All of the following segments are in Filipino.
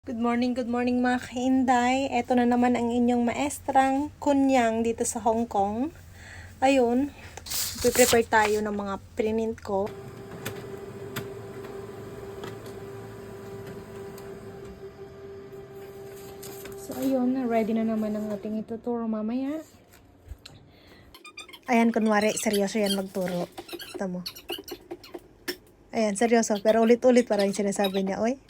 Good morning mga kainday. Ito na naman ang inyong maestrang kunyang dito sa Hong Kong. Ayun, prepare tayo ng mga print ko. So ayun, ready na naman ang ating ituturo mamaya. Ayan, kunwari, seryoso yan magturo. Ito mo. Ayan, seryoso. Pero ulit-ulit parang sinasabi niya, oy.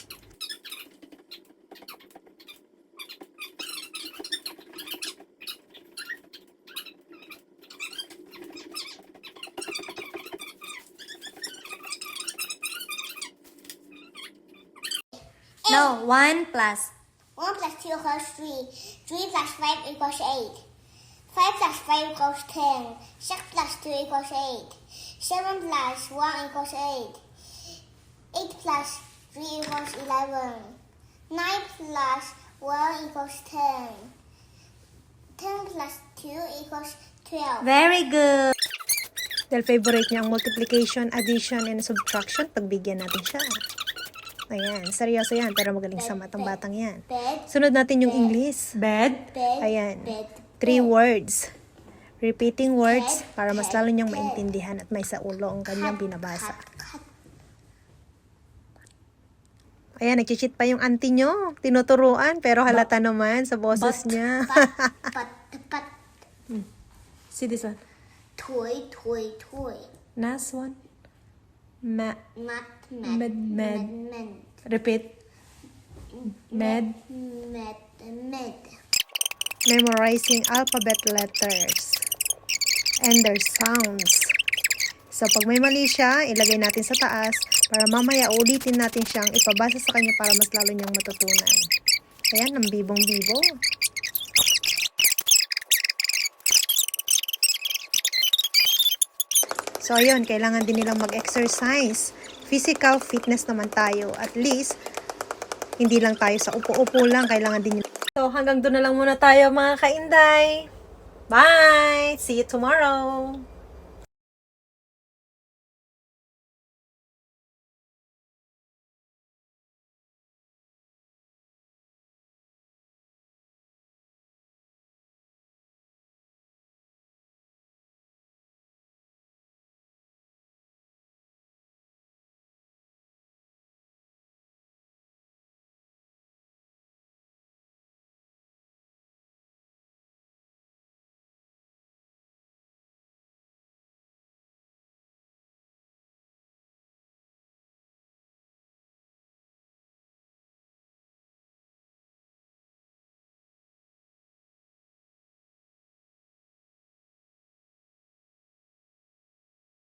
No, 1 plus 1 plus 2 equals 3. 3 plus 5 equals 8. 5 plus 5 equals 10. 6 plus 2 equals 8. 7 plus 1 equals 8. 8 plus 3 equals 11. 9 plus 1 equals 10. 10 plus 2 equals 12. Very good. Dahil favorite niya ang multiplication, addition, and subtraction, pagbigyan natin siya. Ayan, seryoso yan, pero magaling sa matang batang yan. Bed, Sunod natin yung English. Bed. bed, Ayan, bed, 3 bed. words. Repeating words Bed, para mas bed, lalo niyang bed. maintindihan at may sa ulo ang kanyang binabasa. Cut. Ayan, nag-cheat pa yung auntie nyo. Tinuturuan, pero halata naman sa boses niya. Pat. See this one. Toy. Last one. Mat. Med. Med. Repeat. Med. Med. Memorizing alphabet letters and their sounds. So, pag may mali siya, ilagay natin sa taas para mamaya ulitin natin siyang ipabasa sa kanya para mas lalo niyang matutunan. Ayan, ang bibong-bibo. So, ayun, kailangan din nilang mag-exercise. Physical fitness naman tayo. At least, hindi lang tayo sa upo-upo lang. Kailangan din So, hanggang doon na lang muna tayo mga kainday. Bye! See you tomorrow!